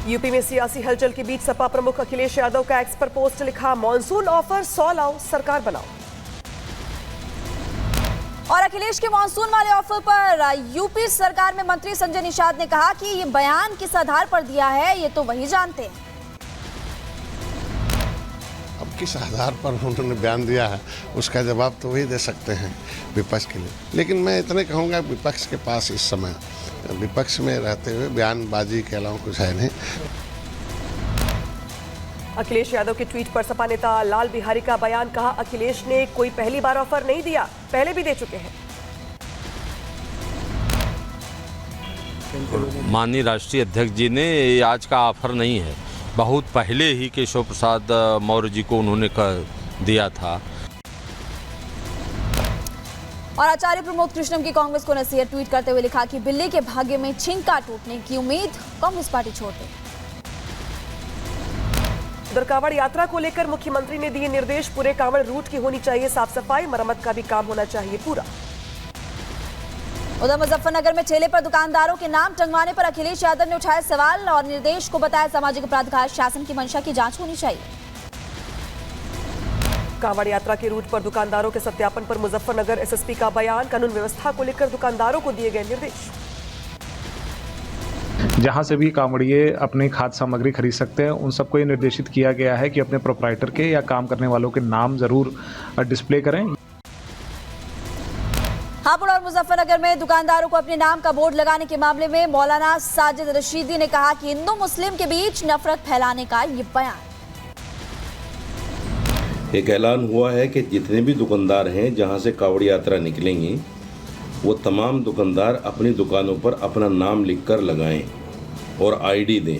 UP में सियासी हलचल के बीच सपा प्रमुख अखिलेश यादव का एक्स पर पोस्ट लिखा, मॉनसून ऑफर 100 लाओ सरकार बनाओ। और अखिलेश के मॉनसून वाले ऑफर पर यूपी सरकार में मंत्री संजय निषाद ने कहा कि ये बयान किस आधार पर दिया है ये तो वही जानते हैं। अब किस आधार पर उन्होंने बयान दिया है उसका जवाब तो वही दे सकते हैं विपक्ष के लिए। लेकिन मैं इतने कहूँगा विपक्ष के पास इस समय विपक्ष में रहते हुए बयानबाजी के अलावा कुछ है नहीं। अखिलेश यादव के ट्वीट पर सपा नेता लाल बिहारी का बयान, कहा अखिलेश ने कोई पहली बार ऑफर नहीं दिया, पहले भी दे चुके हैं। माननीय राष्ट्रीय अध्यक्ष जी ने ये आज का ऑफर नहीं है, बहुत पहले ही केशव प्रसाद मौर्य जी को उन्होंने दिया था। और आचार्य प्रमोद कृष्णम की कांग्रेस को नसीहत, ट्वीट करते हुए लिखा कि बिल्ली के भाग्य में छिंका टूटने की उम्मीद, कांग्रेस पार्टी छोड़ दे। उधर कांवड़ यात्रा को लेकर मुख्यमंत्री ने दिए निर्देश, पूरे कांवड़ रूट की होनी चाहिए साफ सफाई, मरम्मत का भी काम होना चाहिए पूरा। उधर मुजफ्फरनगर में ठेले पर दुकानदारों के नाम टंगवाने पर अखिलेश यादव ने उठाए सवाल और निर्देश को बताया सामाजिक अपराध, शासन की मंशा की जांच होनी चाहिए। कांवड़ यात्रा के रूट पर दुकानदारों के सत्यापन पर मुजफ्फरनगर एसएसपी का बयान, कानून व्यवस्था को लेकर दुकानदारों को दिए गए निर्देश। जहां से भी कांवड़िए अपनी खाद्य सामग्री खरीद सकते हैं उन सबको ये निर्देशित किया गया है कि अपने प्रोप्राइटर के या काम करने वालों के नाम जरूर डिस्प्ले करें। हापुड़ और मुजफ्फरनगर में दुकानदारों को अपने नाम का बोर्ड लगाने के मामले में मौलाना साजिद रशीदी ने कहा कि हिंदू मुस्लिम के बीच नफरत फैलाने का ये बयान। एक ऐलान हुआ है कि जितने भी दुकानदार हैं जहां से कांवड़ यात्रा निकलेंगी वो तमाम दुकानदार अपनी दुकानों पर अपना नाम लिखकर लगाएं और आईडी दें।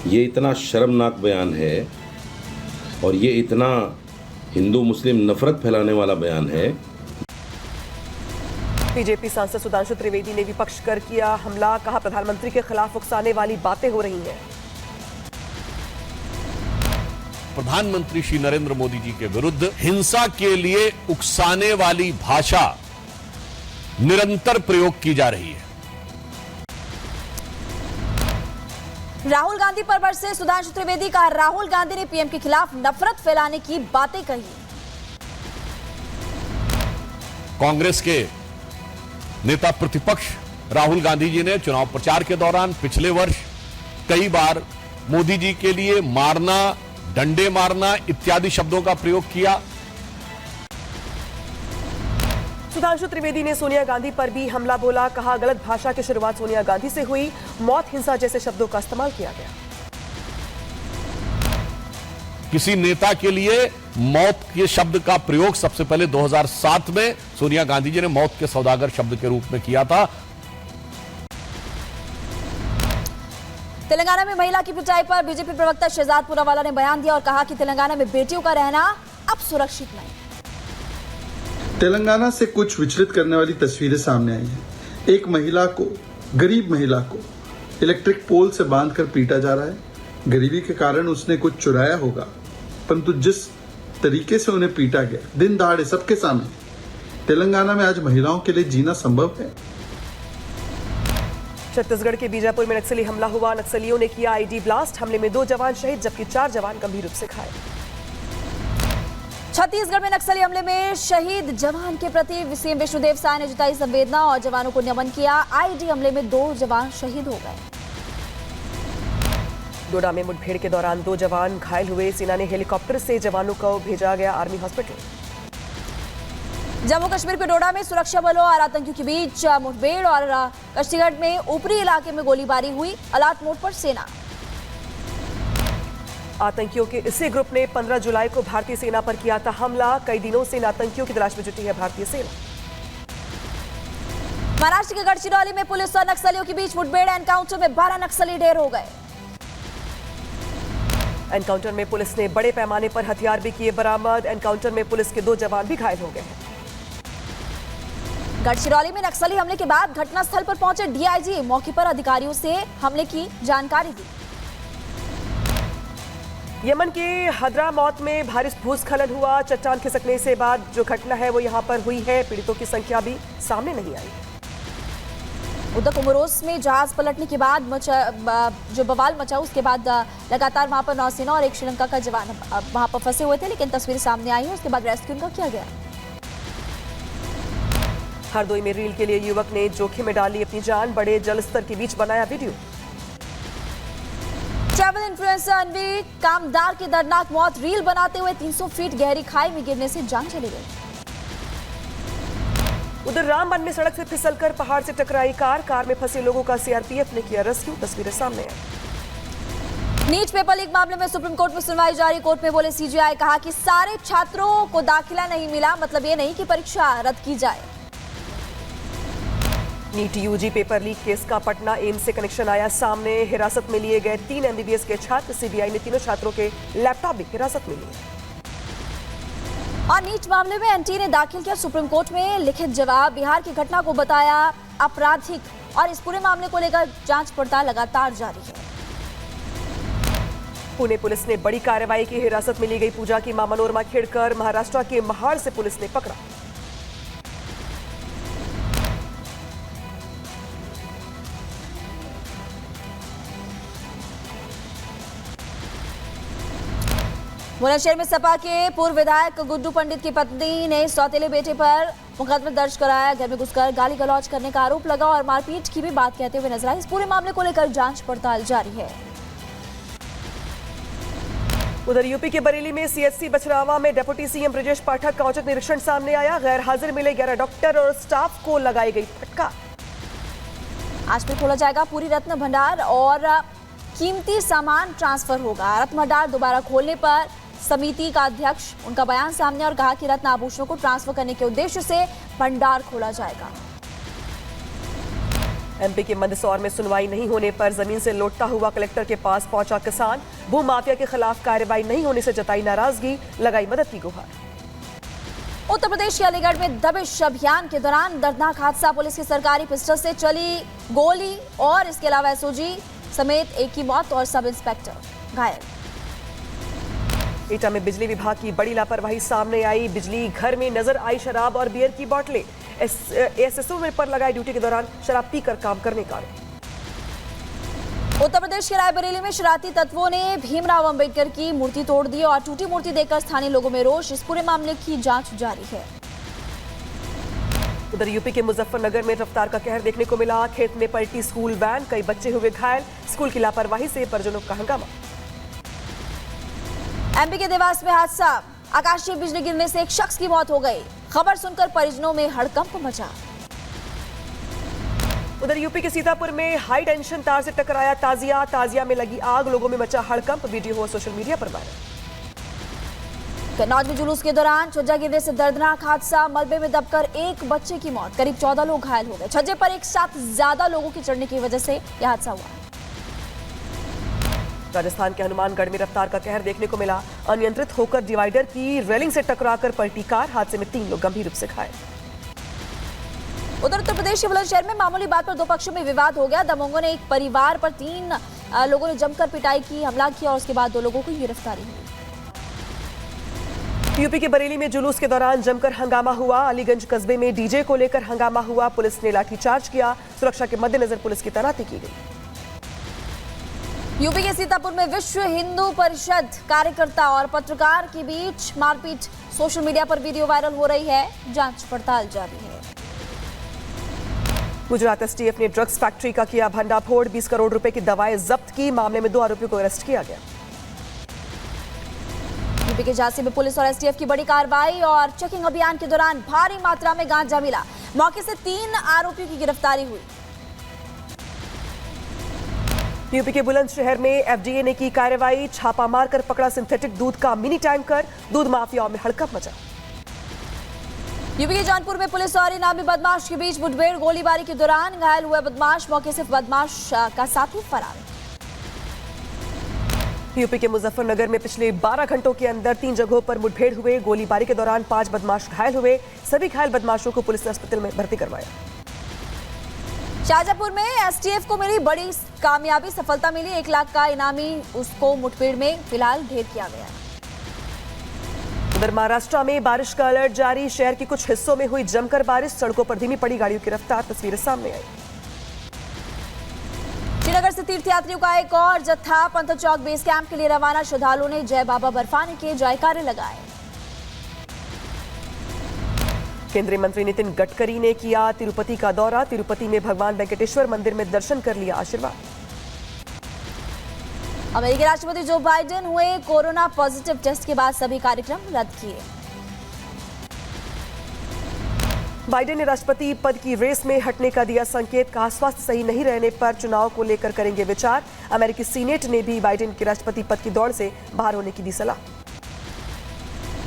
ये इतना शर्मनाक बयान है और ये इतना हिंदू मुस्लिम नफरत फैलाने वाला बयान है। बीजेपी सांसद सुधांशु त्रिवेदी ने विपक्ष पर किया हमला, कहा प्रधानमंत्री के खिलाफ उकसाने वाली बातें हो रही हैं। प्रधानमंत्री श्री नरेंद्र मोदी जी के विरुद्ध हिंसा के लिए उकसाने वाली भाषा निरंतर प्रयोग की जा रही है। राहुल गांधी पर बरसे सुधांशु त्रिवेदी का, राहुल गांधी ने पीएम के खिलाफ नफरत फैलाने की बातें कही। कांग्रेस के नेता प्रतिपक्ष राहुल गांधी जी ने चुनाव प्रचार के दौरान पिछले वर्ष कई बार मोदी जी के लिए मारना, डंडे मारना इत्यादि शब्दों का प्रयोग किया। सुधांशु त्रिवेदी ने सोनिया गांधी पर भी हमला बोला, कहा गलत भाषा की शुरुआत सोनिया गांधी से हुई, मौत हिंसा जैसे शब्दों का इस्तेमाल किया गया। किसी नेता के लिए मौत के शब्द का प्रयोग सबसे पहले 2007 में सोनिया गांधी जी ने मौत के सौदागर शब्द के रूप में किया था। तेलंगाना में महिला की पिटाई पर बीजेपी प्रवक्ता शहजाद पुरावाला ने बयान दिया और कहा कि तेलंगाना में बेटियों का रहना अब सुरक्षित नहीं। तेलंगाना से कुछ विचलित करने वाली तस्वीरें सामने आई हैं। एक महिला को, गरीब महिला को इलेक्ट्रिक पोल से बांधकर पीटा जा रहा है। गरीबी के कारण उसने कुछ चुराया होगा, परंतु जिस तरीके से उन्हें पीटा गया दिन दहाड़े सबके सामने, तेलंगाना में आज महिलाओं के लिए जीना संभव है। छत्तीसगढ़ के बीजापुर में नक्सली हमला हुआ, नक्सलियों ने किया आईडी ब्लास्ट, हमले में 2 जवान शहीद जबकि 4 जवान गंभीर रूप से घायल। छत्तीसगढ़ में नक्सली हमले में शहीद जवान के प्रति सीएम विष्णुदेव साय ने जताई संवेदना और जवानों को नमन किया। आईडी हमले में 2 जवान शहीद हो गए। डोडा में मुठभेड़ के दौरान 2 जवान घायल हुए, सेना ने हेलीकॉप्टर से जवानों को भेजा गया आर्मी हॉस्पिटल। जम्मू कश्मीर के डोडा में सुरक्षा बलों और आतंकियों के बीच मुठभेड़ और कश्तीगढ़ में ऊपरी इलाके में गोलीबारी हुई, अलर्ट मोड पर सेना। आतंकियों के इसी ग्रुप ने 15 जुलाई को भारतीय सेना पर किया था हमला, कई दिनों से इन आतंकियों की तलाश में जुटी है भारतीय सेना। महाराष्ट्र के गढ़चिरौली में पुलिस और नक्सलियों के बीच मुठभेड़, एनकाउंटर में 12 नक्सली ढेर हो गए। एनकाउंटर में पुलिस ने बड़े पैमाने पर हथियार भी किए बरामद, एनकाउंटर में पुलिस के 2 जवान भी घायल हो गए हैं। गढ़चिरौली में नक्सली हमले के बाद घटनास्थल पर पहुंचे डीआईजी, मौके पर अधिकारियों से हमले की जानकारी दी। यमन के हद्रामौत में भारी भूस्खलन हुआ, चट्टान खिसकने से बाद जो घटना है वो यहां पर हुई है, पीड़ितों की संख्या भी सामने नहीं आई। उधर कोमोरोस में जहाज पलटने के बाद जो बवाल मचा, उसके बाद लगातार वहां पर नौसेना और एक श्रीलंका का जवान वहां पर फंसे हुए थे, लेकिन तस्वीरें सामने आई हैं। उसके बाद रेस्क्यू उनका किया गया। हरदोई में रील के लिए युवक ने जोखिम में डाली अपनी जान, बड़े जलस्तर के बीच बनाया वीडियो। ट्रैवल इन्फ्लुएंसर अनवी कामदार की दर्दनाक मौत, रील बनाते हुए 300 फीट गहरी खाई में गिरने से जान चली गई। उधर रामबन में सड़क से फिसलकर पहाड़ से टकराई कार में फंसे लोगों का सीआरपीएफ ने किया रेस्क्यू, तस्वीरें सामने आई। नीट पेपर लीक मामले में सुप्रीम कोर्ट में सुनवाई जारी। कोर्ट में बोले सीजेआई, कहा कि सारे छात्रों को दाखिला नहीं मिला, मतलब ये नहीं कि परीक्षा रद्द की जाए। NEET UG paper leak case का पटना एम्स से कनेक्शन आया सामने। हिरासत में लिए गए 3 एमबीबीएस के छात्र, सीबीआई ने तीनों छात्रों के लैपटॉप भी हिरासत में लिए। और नीट मामले में एनटी ने दाखिल किया सुप्रीम कोर्ट में लिखित जवाब। बिहार की घटना को बताया आपराधिक और इस पूरे मामले को लेकर जांच पड़ताल लगातार जारी है। पुणे पुलिस ने बड़ी कार्रवाई की, हिरासत में ली गई पूजा की मां मनोरमा खेड़कर महाराष्ट्र के महाड़ से पुलिस ने पकड़ा। बुलंदशहर में सपा के पूर्व विधायक गुड्डू पंडित की पत्नी ने सौतेले बेटे पर मुकदमा दर्ज कराया। घर में घुसकर गाली गलौज करने का आरोप लगा और मारपीट की भी बात कहते हुए नजर आई। इस पूरे मामले को लेकर जांच पड़ताल जारी है। उधर यूपी के बरेली में सीएचसी बछरावा में डिप्टी सीएम ब्रजेश पाठक का औचक निरीक्षण सामने आया। गैर हाजिर मिले 11 डॉक्टर और स्टाफ को लगाई गई फटकार। आज फिर खोला जाएगा पूरी रत्न भंडार और कीमती सामान ट्रांसफर होगा। रत्न भंडार दोबारा खोलने पर समिति का अध्यक्ष उनका बयान सामने और कहा कि रत्न आभूषणों को ट्रांसफर करने के उद्देश्य से भंडार खोला जाएगा। एमपी के मंदसौर में सुनवाई नहीं होने पर जमीन से लौटता हुआ कलेक्टर के पास पहुंचा किसान। भू माफिया के खिलाफ कार्रवाई नहीं होने से जताई नाराजगी, लगाई मदद की गुहार। उत्तर प्रदेश के अलीगढ़ में दबिश अभियान के दौरान दर्दनाक हादसा। पुलिस की सरकारी पिस्टल से चली गोली और इसके अलावा एसओजी समेत एक की मौत और सब इंस्पेक्टर घायल। एटा में बिजली विभाग की बड़ी लापरवाही सामने आई। बिजली घर में नजर आई शराब और बियर की बोतलें। एसएसओ पर लगाई ड्यूटी के दौरान शराब पीकर काम करने का आरोप। उत्तर प्रदेश के रायबरेली में शरारती तत्वों ने भीमराव अंबेडकर की मूर्ति तोड़ दी और टूटी मूर्ति देखकर स्थानीय लोगों में रोष। इस पूरे मामले की जांच जारी है। उधर यूपी के मुजफ्फरनगर में रफ्तार का कहर देखने को मिला। खेत में पलटी स्कूल वैन, कई बच्चे हुए घायल। स्कूल की लापरवाही से परिजनों का हंगामा। एमपी के देवास में हादसा, आकाशीय बिजली गिरने से एक शख्स की मौत हो गई। खबर सुनकर परिजनों में हड़कंप मचा। उधर यूपी के सीतापुर में हाई टेंशन तार से टकराया ताजिया में लगी आग, लोगों में मचा हड़कंप। वीडियो हुआ सोशल मीडिया पर वायरल। कन्नौज में जुलूस के दौरान छज्जा गिरने से दर्दनाक हादसा, मलबे में दबकर एक बच्चे की मौत, करीब 14 लोग घायल हो गए। छज्जे पर एक साथ ज्यादा लोगों के चढ़ने की वजह से यह हादसा हुआ। राजस्थान के हनुमानगढ़ में रफ्तार का कहर देखने को मिला। अनियंत्रित होकर डिवाइडर की रेलिंग से टकराकर पलटी कार, हादसे में 3 लोग गंभीर रूप से घायल। उधर उत्तर प्रदेश के बुलंदशहर में मामूली बात पर 2 पक्षों में विवाद हो गया। दबंगों ने एक परिवार पर 3 लोगों ने जमकर पिटाई की, हमला किया और उसके बाद 2 लोगों की गिरफ्तारी हुई। यूपी के बरेली में जुलूस के दौरान जमकर हंगामा हुआ। अलीगंज कस्बे में डीजे को लेकर हंगामा हुआ। पुलिस ने लाठीचार्ज किया। सुरक्षा के मद्देनजर पुलिस की तैनाती की गई। यूपी के सीतापुर में विश्व हिंदू परिषद कार्यकर्ता और पत्रकार के बीच मारपीट, सोशल मीडिया पर वीडियो वायरल हो रही है। जांच पड़ताल जारी है। गुजरात एसटीएफ ने ड्रग्स फैक्ट्री का किया भंडाफोड़, 20 करोड़ रुपए की दवाएं जब्त की। मामले में 2 आरोपियों को अरेस्ट किया गया। यूपी के झांसी में पुलिस और एसटीएफ की बड़ी कार्रवाई और चेकिंग अभियान के दौरान भारी मात्रा में गांजा मिला। मौके से 3 आरोपियों की गिरफ्तारी हुई। यूपी के बुलंदशहर में एफडीए ने की कार्रवाई, छापा मारकर पकड़ा सिंथेटिक दूध का मिनी टैंकर। दूध माफियाओं में हड़कंप मचा। यूपी के जौनपुर में पुलिस और इनामी बदमाश के बीच मुठभेड़, गोलीबारी के दौरान घायल हुए बदमाश, मौके से बदमाश का साथी फरार। यूपी के मुजफ्फरनगर में पिछले 12 घंटों के अंदर 3 जगहों पर मुठभेड़ हुए। गोलीबारी के दौरान 5 बदमाश घायल हुए। सभी घायल बदमाशों को पुलिस ने अस्पताल में भर्ती करवाया। शाहजहांपुर में एसटीएफ को मिली बड़ी कामयाबी, सफलता मिली। 1 लाख का इनामी उसको मुठभेड़ में फिलहाल ढेर किया गया। उधर महाराष्ट्र में बारिश का अलर्ट जारी। शहर के कुछ हिस्सों में हुई जमकर बारिश, सड़कों पर धीमी पड़ी गाड़ियों की रफ्तार। तस्वीरें सामने आई। श्रीनगर से तीर्थयात्रियों का एक और जत्था पंथल चौक बेस कैंप के लिए रवाना। श्रद्धालुओं ने जय बाबा बर्फानी के जयकारे लगाए। केंद्रीय मंत्री नितिन गडकरी ने किया तिरुपति का दौरा। तिरुपति में भगवान वेंकटेश्वर मंदिर में दर्शन कर लिया आशीर्वाद। अमेरिकी राष्ट्रपति जो बाइडेन हुए कोरोना पॉजिटिव, टेस्ट के बाद सभी कार्यक्रम रद्द किए। बाइडेन ने राष्ट्रपति पद की रेस में हटने का दिया संकेत। कहा स्वास्थ्य सही नहीं रहने पर चुनाव को लेकर करेंगे विचार। अमेरिकी सीनेट ने भी बाइडेन के राष्ट्रपति पद की दौड़ से बाहर होने की दी सलाह।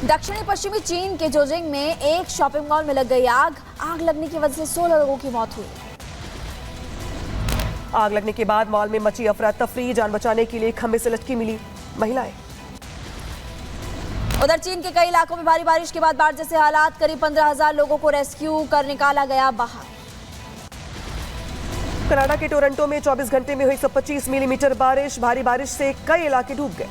दक्षिणी पश्चिमी चीन के जोजिंग में एक शॉपिंग मॉल में लग गई आग। आग लगने की वजह से 16 लोगों की मौत हुई। आग लगने के बाद मॉल में मची अफरा तफरी। जान बचाने के लिए खंभे से लटकी मिली महिलाएं। उधर चीन के कई इलाकों में भारी बारिश के बाद बाढ़ जैसे हालात। करीब 15,000 लोगों को रेस्क्यू कर निकाला गया बाहर। कनाडा के टोरंटो में 24 घंटे में हुई 125 मिलीमीटर बारिश। भारी बारिश से कई इलाके डूब गए।